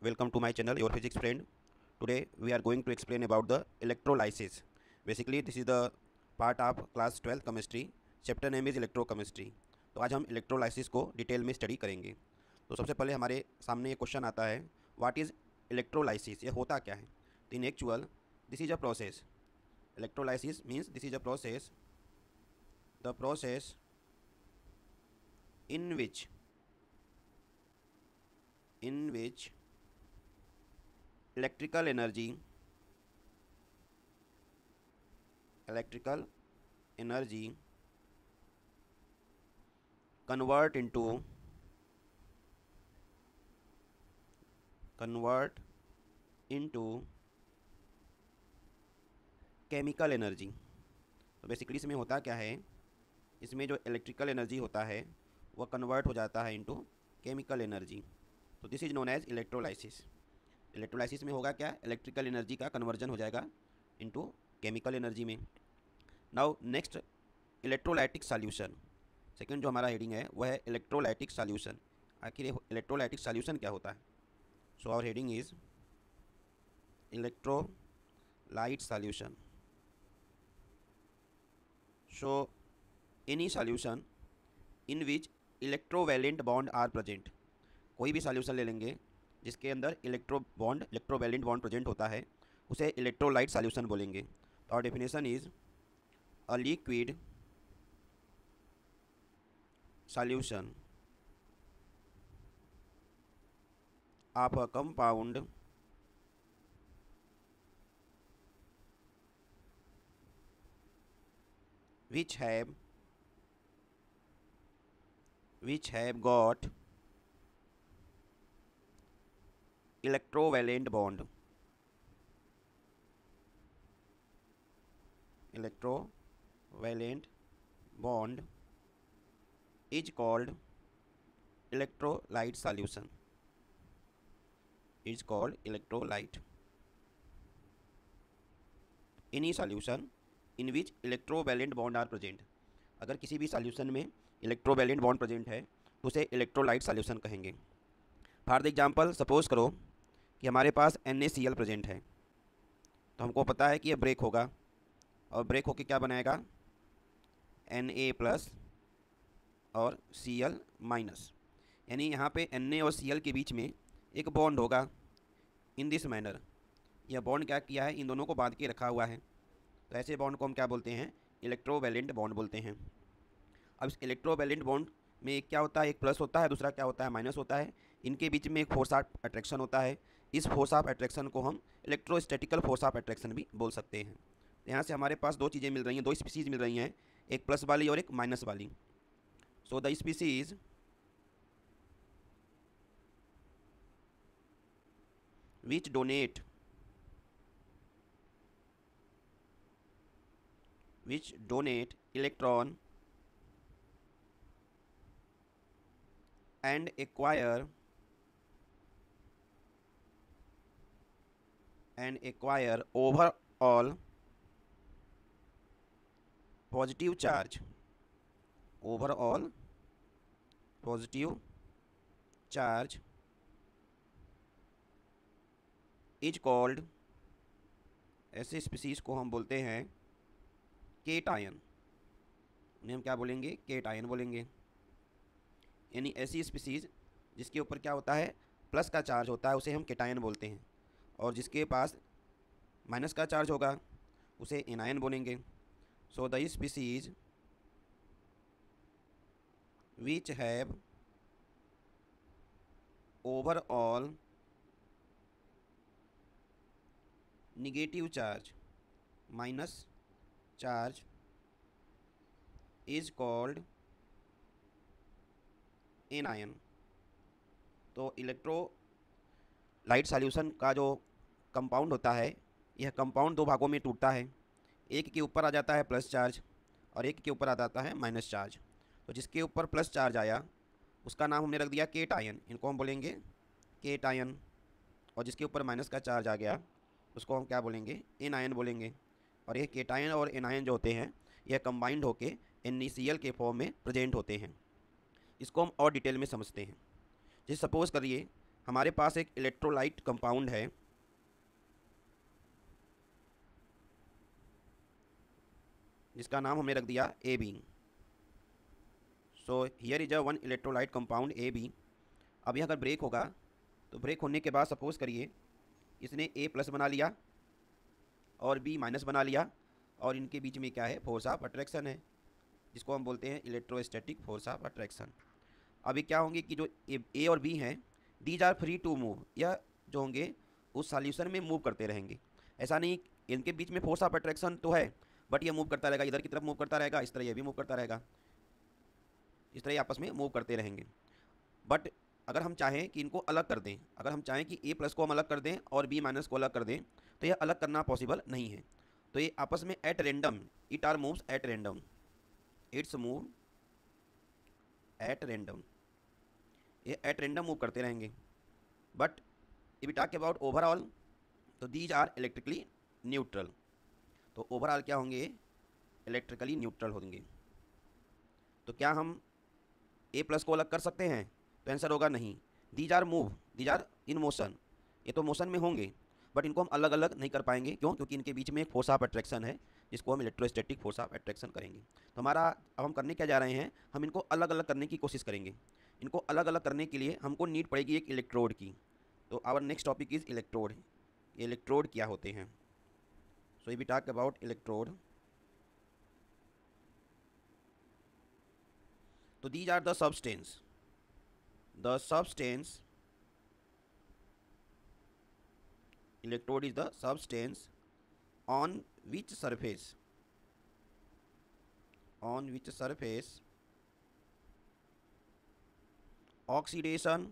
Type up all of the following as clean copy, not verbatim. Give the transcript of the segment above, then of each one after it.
welcome to my channel, your physics friend. Today we are going to explain about the electrolysis. Basically, this is the part of class 12 chemistry. Chapter name is electrochemistry. तो आज हम electrolysis को detail में study करेंगे. तो सबसे पहले हमारे सामने ये क्वेश्चन आता है, व्हाट इज़ इलेक्ट्रोलाइसिस, ये होता क्या है. तो इन actual this is a process. Electrolysis means this is a process, the process in which electrical energy convert into chemical energy. तो बेसिकली इसमें होता क्या है, इसमें जो इलेक्ट्रिकल एनर्जी होता है वह कन्वर्ट हो जाता है इनटू केमिकल एनर्जी. तो this is known as electrolysis. Electrolysis में होगा क्या, इलेक्ट्रिकल एनर्जी का कन्वर्जन हो जाएगा इनटू केमिकल एनर्जी में. Now next, electrolytic solution. Second जो हमारा हेडिंग है वह है इलेक्ट्रोलाइटिक सॉल्यूशन. आखिर इलेक्ट्रोलाइटिक सॉल्यूशन क्या होता है. So our heading is electrolyte solution. So any solution in which electrovalent bond are present. कोई भी सॉल्यूशन ले लेंगे जिसके अंदर इलेक्ट्रोवैलेंट बॉन्ड प्रेजेंट होता है, उसे इलेक्ट्रोलाइट सॉल्यूशन बोलेंगे. तो और definition is a liquid solution of a compound which have got electrovalent bond is called electrolyte solution. Is called electrolyte. Any solution in which electrovalent bond are present. अगर किसी भी solution में electrovalent bond present है तो उसे electrolyte solution कहेंगे. For the example, suppose करो कि हमारे पास NaCl प्रेजेंट है. तो हमको पता है कि ये ब्रेक होगा और ब्रेक होके क्या बनाएगा, Na प्लस और Cl माइनस. यानी यहाँ पे Na और Cl के बीच में एक बॉन्ड होगा इन दिस मैनर. यह बॉन्ड क्या किया है, इन दोनों को बांध के रखा हुआ है. तो ऐसे बॉन्ड को हम क्या बोलते हैं, इलेक्ट्रोवैलेंट बॉन्ड बोलते हैं. अब इस इलेक्ट्रोवैलेंट बॉन्ड में एक क्या होता है, एक प्लस होता है, दूसरा क्या होता है, माइनस होता है. इनके बीच में एक फोर्स ऑफ अट्रैक्शन होता है. इस फोर्स ऑफ अट्रैक्शन को हम इलेक्ट्रोस्टैटिकल फोर्स ऑफ अट्रैक्शन भी बोल सकते हैं. यहाँ से हमारे पास दो चीज़ें मिल रही हैं, दो स्पीसीज मिल रही हैं, एक प्लस वाली और एक माइनस वाली. So the species which donate electron and acquire overall positive charge is called, ऐसे स्पीसीज को हम बोलते हैं केटायन. उन्हें हम क्या बोलेंगे, केटायन बोलेंगे. यानी ऐसी स्पीसीज जिसके ऊपर क्या होता है, प्लस का चार्ज होता है, उसे हम केटायन बोलते हैं, और जिसके पास माइनस का चार्ज होगा उसे एनायन बोलेंगे. So the species which have overall negative charge, minus charge, is called anion. तो इलेक्ट्रोलाइट सॉल्यूशन का जो कंपाउंड होता है, यह कंपाउंड दो भागों में टूटता है. एक के ऊपर आ जाता है प्लस चार्ज और एक के ऊपर आ जाता है माइनस चार्ज. तो जिसके ऊपर प्लस चार्ज आया उसका नाम हमने रख दिया केटायन, इनको हम बोलेंगे केटायन. और जिसके ऊपर माइनस का चार्ज आ गया उसको हम क्या बोलेंगे, एनायन बोलेंगे. और ये केटायन और एनायन जो होते हैं यह कंबाइंड होके NaCl के फॉर्म में प्रेजेंट होते हैं. इसको हम और डिटेल में समझते हैं. जैसे सपोज़ करिए हमारे पास एक इलेक्ट्रोलाइट कंपाउंड है जिसका नाम हमने रख दिया AB। So here is a one electrolyte compound AB। अब यह अगर ब्रेक होगा तो ब्रेक होने के बाद सपोज करिए इसने A+ बना लिया और B- बना लिया, और इनके बीच में क्या है, फोर्स ऑफ अट्रैक्शन है, जिसको हम बोलते हैं इलेक्ट्रोस्टैटिक फोर्स ऑफ अट्रैक्शन। अभी क्या होंगे कि जो ए और बी हैं, these are free to move, यह जो होंगे उस सॉल्यूशन में मूव करते रहेंगे। ऐसा नहीं, इनके बीच में फोर्स ऑफ अट्रैक्शन तो है, बट ये मूव करता रहेगा, इधर की तरफ मूव करता रहेगा, इस तरह ये भी मूव करता रहेगा, इस तरह ये आपस में मूव करते रहेंगे। बट अगर हम चाहें कि इनको अलग कर दें, अगर हम चाहें कि A+ को हम अलग कर दें और B- को अलग कर दें, तो यह अलग करना पॉसिबल नहीं है। तो ये आपस में at random, it are moves at random, its move at random, ये एट रेंडम मूव करते रहेंगे। But if we talk about overall, तो दीज आर इलेक्ट्रिकली न्यूट्रल। तो ओवरऑल क्या होंगे, इलेक्ट्रिकली न्यूट्रल होंगे। तो क्या हम A+ को अलग कर सकते हैं? तो आंसर होगा नहीं। These are move, these are in motion, ये तो मोशन में होंगे, बट इनको हम अलग अलग नहीं कर पाएंगे। क्यों? क्योंकि इनके बीच में एक फोर्स ऑफ अट्रैक्शन है जिसको हम इलेक्ट्रोस्टैटिक फोर्स ऑफ अट्रैक्शन करेंगे। तो हमारा अब हम करने क्या जा रहे हैं, हम इनको अलग अलग करने की कोशिश करेंगे। इनको अलग अलग करने के लिए हमको नीड पड़ेगी एक इलेक्ट्रोड की। तो our next topic is electrode. ये इलेक्ट्रोड क्या होते हैं? So we talk about electrode. तो these are the substance, the substance, electrode is the substance on which surface, on which surface oxidation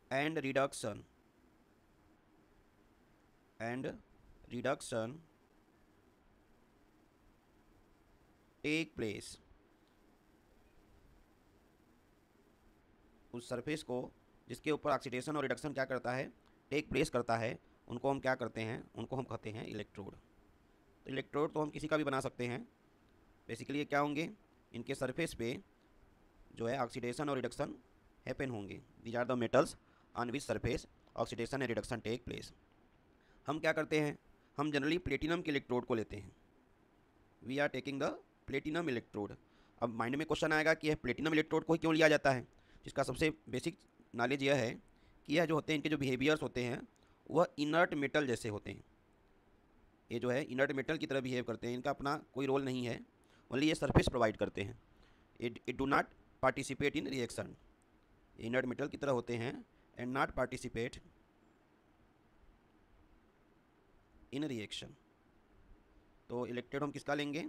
and reduction take place। उस surface को जिसके ऊपर oxidation और रिडक्शन क्या करता है, टेक प्लेस करता है, उनको हम क्या करते हैं, उनको हम कहते हैं इलेक्ट्रोड। तो इलेक्ट्रोड तो हम किसी का भी बना सकते हैं। बेसिकली ये क्या होंगे, इनके सरफेस पे जो है ऑक्सीडेशन और रिडक्शन हैपन होंगे। These are the metals on which surface oxidation and reduction take place. हम क्या करते हैं, हम जनरली प्लेटिनम के इलेक्ट्रोड को लेते हैं। We are taking the platinum electrode. अब माइंड में क्वेश्चन आएगा कि यह प्लेटिनम इलेक्ट्रोड को क्यों लिया जाता है। जिसका सबसे बेसिक नॉलेज यह है कि यह जो होते हैं, इनके जो बिहेवियर्स होते हैं वह इनर्ट मेटल जैसे होते हैं। ये जो है इनर्ट मेटल की तरह बिहेव करते हैं, इनका अपना कोई रोल नहीं है, ओनली ये सरफेस प्रोवाइड करते हैं। It do not participate in reaction. Inert metal की तरह होते हैं and not participate in reaction. तो इलेक्ट्रोड हम किसका लेंगे,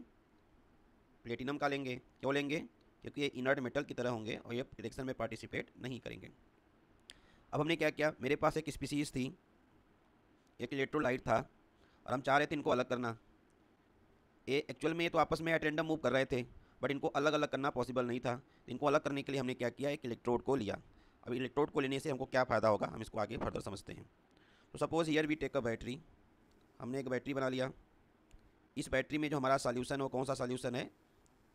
प्लेटिनम का लेंगे। क्यों लेंगे? क्योंकि ये इनर्ट मेटल की तरह होंगे और ये रिएक्शन में पार्टिसिपेट नहीं करेंगे। अब हमने क्या किया, मेरे पास एक स्पीसीज थी, एक इलेक्ट्रोलाइट था, और हम चाह रहे थे इनको अलग करना। ये एक्चुअल में ये तो आपस में एट रेंडम मूव कर रहे थे, बट इनको अलग अलग करना पॉसिबल नहीं था। इनको अलग करने के लिए हमने क्या किया, एक इलेक्ट्रोड को लिया। अब इलेक्ट्रोड को लेने से हमको क्या फ़ायदा होगा, हम इसको आगे फर्दर समझते हैं। तो suppose here we take a battery. हमने एक बैटरी बना लिया। इस बैटरी में जो हमारा सॉल्यूशन है वो कौन सा सॉल्यूशन है,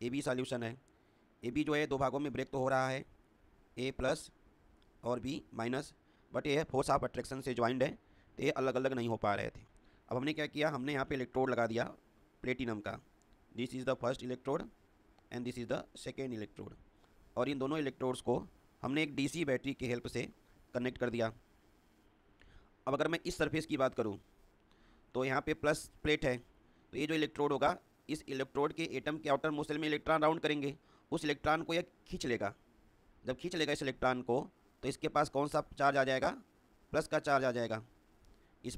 AB सॉल्यूशन है। AB जो है दो भागों में ब्रेक तो हो रहा है, A+ और B-, बट ये फोर्स ऑफ अट्रैक्शन से ज्वाइंट है, तो ये अलग अलग नहीं हो पा रहे थे। अब हमने क्या किया, हमने यहाँ पे इलेक्ट्रोड लगा दिया प्लेटिनम का। This is the first electrode and this is the second electrode. और इन दोनों इलेक्ट्रोड्स को हमने एक DC बैटरी की हेल्प से कनेक्ट कर दिया। अब अगर मैं इस सरफेस की बात करूँ तो यहाँ पे प्लस प्लेट है, तो ये जो इलेक्ट्रोड होगा, इस इलेक्ट्रोड के एटम के आउटर मोस्ट सेल में इलेक्ट्रॉन राउंड करेंगे, उस इलेक्ट्रॉन को यह खींच लेगा। जब खींच लेगा इस इलेक्ट्रॉन को, तो इसके पास कौन सा चार्ज आ जाएगा, प्लस का चार्ज आ जाएगा। इस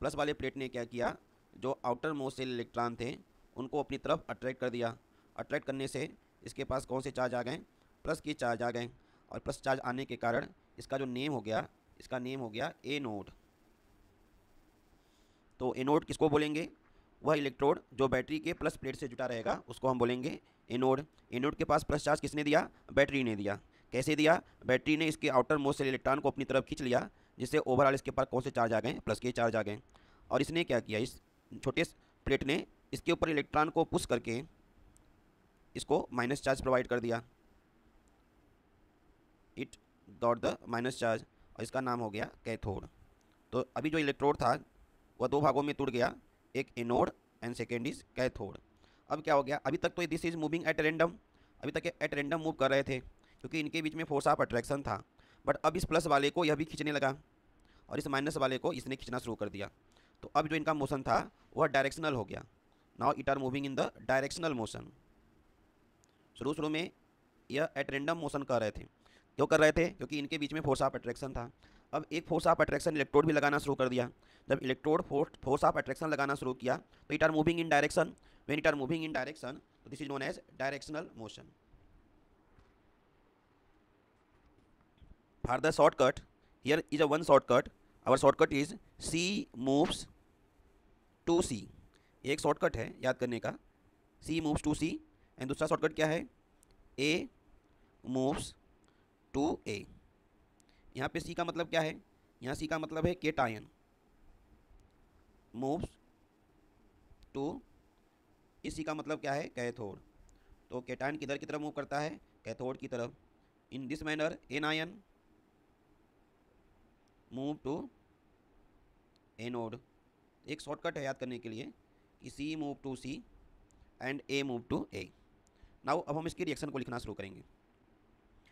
प्लस वाले प्लेट ने क्या किया, जो आउटर मोस्ट सेल इलेक्ट्रॉन थे उनको अपनी तरफ अट्रैक्ट कर दिया। अट्रैक्ट करने से इसके पास कौन से चार्ज आ गए, प्लस के चार्ज आ गए, और प्लस चार्ज आने के कारण इसका जो नेम हो गया, इसका नेम हो गया एनोड। तो एनोड किसको बोलेंगे, वह इलेक्ट्रोड जो बैटरी के प्लस प्लेट से जुटा रहेगा उसको हम बोलेंगे एनोड। एनोड के पास प्लस चार्ज किसने दिया, बैटरी ने दिया। कैसे दिया, बैटरी ने इसके आउटर मोस्ट सेल इलेक्ट्रॉन को अपनी तरफ खींच लिया, जिससे ओवरऑल इसके पास कौन से चार्ज आ गए, प्लस के चार्ज आ गए। और इसने क्या किया, इस छोटे प्लेट ने इसके ऊपर इलेक्ट्रॉन को पुश करके इसको माइनस चार्ज प्रोवाइड कर दिया। It got the minus charge, और इसका नाम हो गया कैथोड। तो अभी जो इलेक्ट्रोड था वह दो भागों में टूट गया, एक anode and second is cathode. अब क्या हो गया, अभी तक तो this is moving at random, अभी तक एट रैंडम मूव कर रहे थे क्योंकि इनके बीच में फोर्स ऑफ अट्रैक्शन था। बट अब इस प्लस वाले को यह भी खींचने लगा और इस माइनस वाले को इसने खींचना शुरू कर दिया। तो अब जो इनका मोशन था वह डायरेक्शनल हो गया। Now it are moving in the directional motion. शुरू शुरू में यह एट रैंडम मोशन कर रहे थे। क्यों कर रहे थे? क्योंकि इनके बीच में फोर्स ऑफ अट्रैक्शन था। अब एक फोर्स ऑफ अट्रैक्शन इलेक्ट्रोड भी लगाना शुरू कर दिया। जब इलेक्ट्रोड फोर्स ऑफ अट्रैक्शन लगाना शुरू किया तो it are moving in direction. When it are moving in direction, तो this is known as directional motion. For the shortcut, here is a one shortcut, our shortcut is C moves to C। एक shortcut है याद करने का, C moves to C। And दूसरा शॉर्टकट क्या है? A moves to A। यहाँ पे C का मतलब क्या है? यहाँ C का मतलब है केटायन मूव्स टू, इस C का मतलब क्या है? कैथोड। तो केटायन किधर की तरफ मूव करता है? कैथोड की तरफ। In this manner anion move to anode. एक शॉर्टकट है याद करने के लिए कि C move to C and A move to A। Now अब हम इसकी रिएक्शन को लिखना शुरू करेंगे।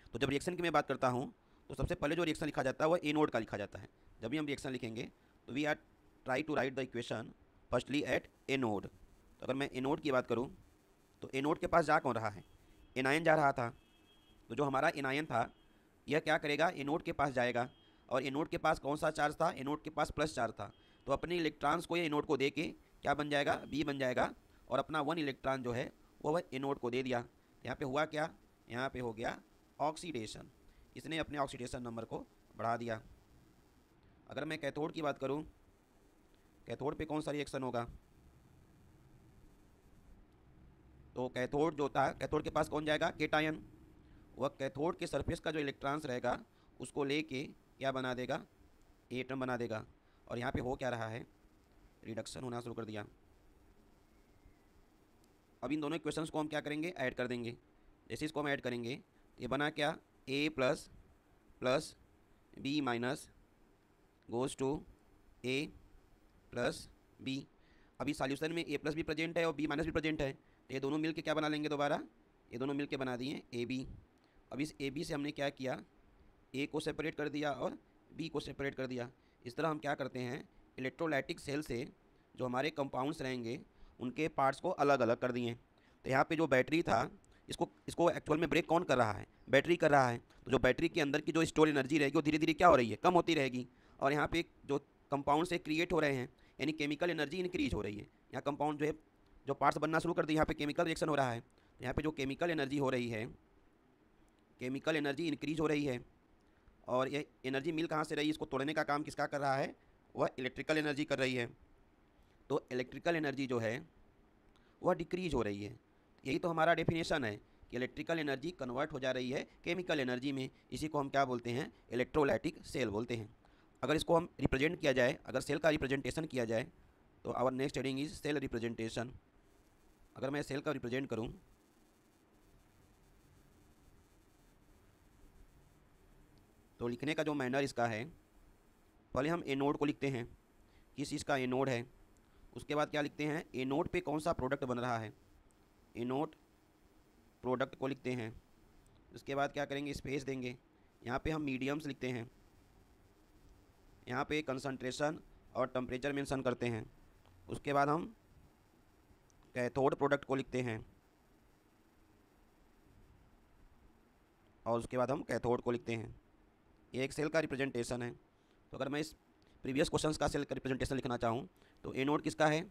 तो जब रिएक्शन की मैं बात करता हूँ तो सबसे पहले जो रिएक्शन लिखा जाता है वह एनोड का लिखा जाता है। जब भी हम रिएक्शन लिखेंगे तो we are try to write the equation firstly at anode. तो अगर मैं एनोड की बात करूँ तो एनोड के पास जा कौन रहा है? एनायन जा रहा था। तो जो हमारा एनायन था यह क्या करेगा? एनोड के पास जाएगा। और एनोड के पास कौन सा चार्ज था? एनोड के पास प्लस चार्ज था। तो अपने इलेक्ट्रॉन्स को ये एनोड को दे के क्या बन जाएगा? बी बन जाएगा। और अपना वन इलेक्ट्रॉन जो है वह एनोड को दे दिया। यहाँ पे हुआ क्या? यहाँ पे हो गया ऑक्सीडेशन। इसने अपने ऑक्सीडेशन नंबर को बढ़ा दिया। अगर मैं कैथोड की बात करूँ, कैथोड पे कौन सा रिएक्शन होगा? तो कैथोड जो था, कैथोड के पास कौन जाएगा? केटायन। वह कैथोड के सरफेस का जो इलेक्ट्रॉन्स रहेगा उसको लेके क्या बना देगा? एटम बना देगा। और यहाँ पे हो क्या रहा है? रिडक्शन होना शुरू कर दिया। अब इन दोनों इक्वेशंस को हम क्या करेंगे? ऐड कर देंगे। जैसे इसको हम ऐड करेंगे ये बना क्या? A plus plus B minus goes to A plus B। अभी सॉल्यूशन में A प्लस भी प्रेजेंट है और B माइनस भी प्रेजेंट है, तो ये दोनों मिल के क्या बना लेंगे दोबारा? ये दोनों मिल के बना दिए AB। अब इस AB से हमने क्या किया? A को सेपरेट कर दिया और B को सेपरेट कर दिया। इस तरह हम क्या करते हैं? इलेक्ट्रोलाइटिक सेल से जो हमारे कंपाउंड्स रहेंगे उनके पार्ट्स को अलग अलग कर दिए। तो यहाँ पे जो बैटरी था इसको एक्चुअल में ब्रेक कौन कर रहा है? बैटरी कर रहा है। तो जो बैटरी के अंदर की जो स्टोर एनर्जी रहेगी वो धीरे धीरे क्या हो रही है? कम होती रहेगी। और यहाँ पे जो कंपाउंड से क्रिएट हो रहे हैं यानी केमिकल एनर्जी इंक्रीज हो रही है। यहाँ कंपाउंड जो है जो पार्ट्स बनना शुरू कर दिए, यहाँ पे केमिकल रिएक्शन हो रहा है। तो यहाँ पे जो केमिकल एनर्जी हो रही है, केमिकल एनर्जी इंक्रीज हो रही है। और ये एनर्जी मिल कहाँ से रही है? इसको तोड़ने का काम किसका कर रहा है? वह इलेक्ट्रिकल एनर्जी कर रही है। तो इलेक्ट्रिकल एनर्जी जो है वह डिक्रीज हो रही है। यही तो हमारा डेफिनेशन है कि इलेक्ट्रिकल एनर्जी कन्वर्ट हो जा रही है केमिकल एनर्जी में। इसी को हम क्या बोलते हैं? इलेक्ट्रोलाइटिक सेल बोलते हैं। अगर इसको हम रिप्रेजेंट किया जाए, अगर सेल का रिप्रेजेंटेशन किया जाए तो our next heading is cell representation. अगर मैं सेल का रिप्रेजेंट करूं तो लिखने का जो मैनर इसका है, पहले हम एनोड को लिखते हैं, किस चीज़ का एनोड है। उसके बाद क्या लिखते हैं? एनोड पे कौन सा प्रोडक्ट बन रहा है, एनोड प्रोडक्ट को लिखते हैं। उसके बाद क्या करेंगे? स्पेस देंगे। यहाँ पे हम मीडियम्स लिखते हैं, यहाँ पे कंसंट्रेशन और टेम्परेचर मेंशन करते हैं। उसके बाद हम कैथोड प्रोडक्ट को लिखते हैं और उसके बाद हम कैथोड को लिखते हैं। ये एक सेल का रिप्रेजेंटेशन है। तो अगर मैं इस प्रीवियस क्वेश्चंस का सेल का रिप्रेजेंटेशन लिखना चाहूँ तो एनोड किसका है?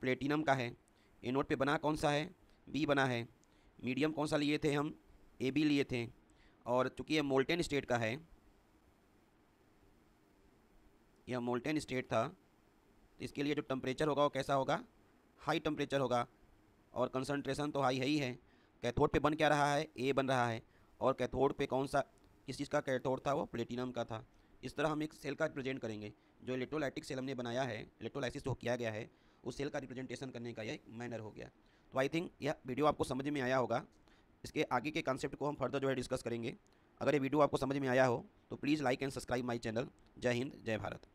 प्लेटिनम का है। एनोड पे बना कौन सा है? बी बना है। मीडियम कौन सा लिए थे हम? ए बी लिए थे। और चूँकि ये मोल्टेन स्टेट का है, यह मोल्टेन स्टेट था, तो इसके लिए जो टेम्परेचर होगा वो कैसा होगा? हाई टेम्परेचर होगा। और कंसंट्रेशन तो हाई है ही है। कैथोड पे बन क्या रहा है? ए बन रहा है। और कैथोड पे कौन सा, किस चीज़ का कैथोड था? वो प्लेटिनम का था। इस तरह हम एक सेल का रिप्रेजेंट करेंगे। जो इलेक्ट्रोलाइटिक सेल हमने बनाया है, इलेक्ट्रोलाइसिस जो किया गया है, उस सेल का रिप्रेजेंटेशन करने का यह एक मैनर हो गया। तो आई थिंक यह वीडियो आपको समझ में आया होगा। इसके आगे के कॉन्सेप्ट को हम फर्दर जो है डिस्कस करेंगे। अगर ये वीडियो आपको समझ में आया हो तो please like and subscribe my channel. जय हिंद, जय भारत।